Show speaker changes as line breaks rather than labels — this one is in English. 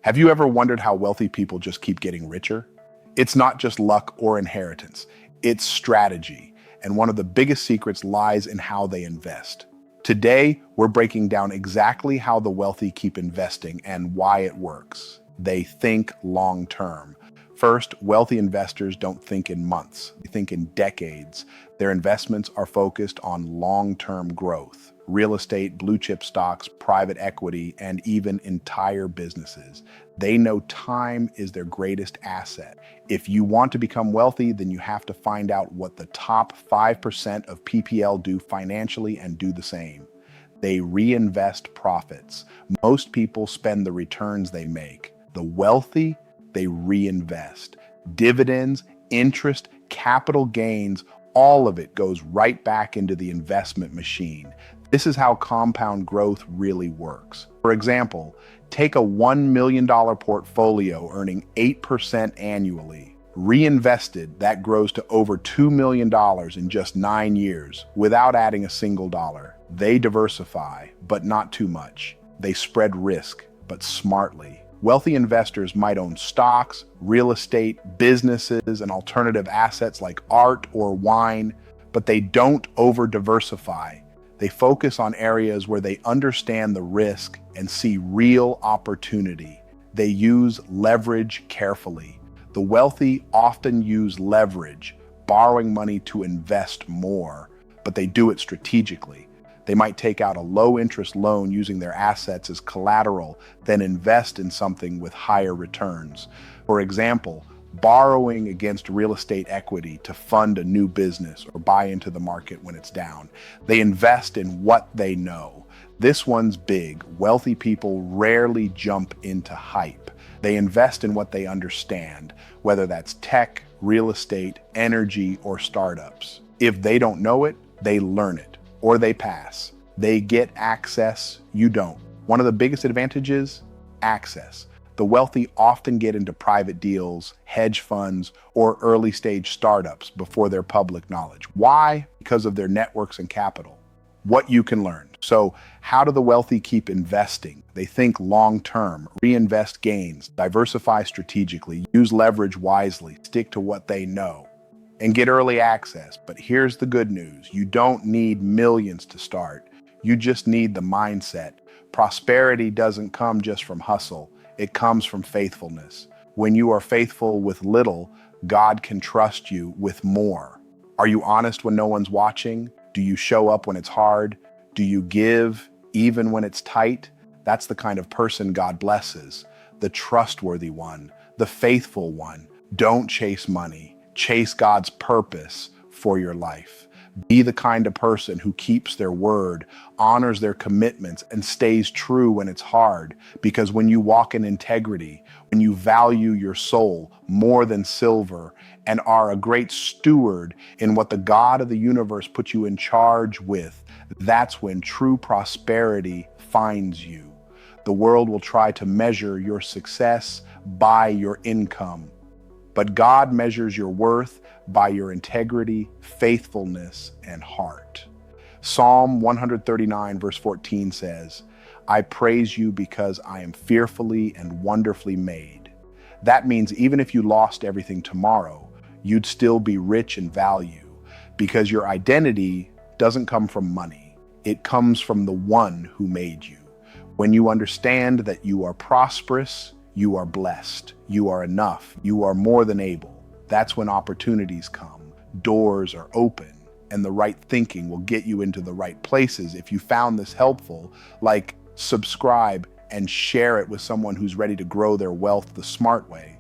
Have you ever wondered how wealthy people just keep getting richer? It's not just luck or inheritance, it's strategy. And one of the biggest secrets lies in how they invest. Today, we're breaking down exactly how the wealthy keep investing and why it works. They think long term. First, wealthy investors don't think in months, they think in decades. Their investments are focused on long-term growth, real estate, blue chip stocks, private equity, and even entire businesses. They know time is their greatest asset. If you want to become wealthy, then you have to find out what the top 5% of PPL do financially and do the same. They reinvest profits. Most people spend the returns they make. The wealthy, they reinvest. Dividends, interest, capital gains, all of it goes right back into the investment machine. This is how compound growth really works. For example, take a $1 million portfolio earning 8% annually. Reinvested, that grows to over $2 million in just 9 years without adding a single dollar. They diversify, but not too much. They spread risk, but smartly. Wealthy investors might own stocks, real estate, businesses, and alternative assets like art or wine, but they don't over-diversify. They focus on areas where they understand the risk and see real opportunity. They use leverage carefully. The wealthy often use leverage, borrowing money to invest more, but they do it strategically. They might take out a low-interest loan using their assets as collateral, then invest in something with higher returns. For example, borrowing against real estate equity to fund a new business or buy into the market when it's down. They invest in what they know. This one's big. Wealthy people rarely jump into hype. They invest in what they understand, whether that's tech, real estate, energy, or startups. If they don't know it, they learn it. Or they pass. They get access, you don't. One of the biggest advantages? Access. The wealthy often get into private deals, hedge funds, or early stage startups before their public knowledge. Why? Because of their networks and capital. What you can learn. So how do the wealthy keep investing? They think long term, reinvest gains, diversify strategically, use leverage wisely, stick to what they know, and get early access. But here's the good news. You don't need millions to start. You just need the mindset. Prosperity doesn't come just from hustle. It comes from faithfulness. When you are faithful with little, God can trust you with more. Are you honest when no one's watching? Do you show up when it's hard? Do you give even when it's tight? That's the kind of person God blesses. The trustworthy one, the faithful one. Don't chase money. Chase God's purpose for your life. Be the kind of person who keeps their word, honors their commitments, and stays true when it's hard. Because when you walk in integrity, when you value your soul more than silver, and are a great steward in what the God of the universe put you in charge with, that's when true prosperity finds you. The world will try to measure your success by your income. But God measures your worth by your integrity, faithfulness, and heart. Psalm 139 verse 14 says, "I praise you because I am fearfully and wonderfully made." That means even if you lost everything tomorrow, you'd still be rich in value, because your identity doesn't come from money. It comes from the one who made you. When you understand that you are prosperous, you are blessed, you are enough, you are more than able. That's when opportunities come, doors are open, and the right thinking will get you into the right places. If you found this helpful, subscribe and share it with someone who's ready to grow their wealth the smart way.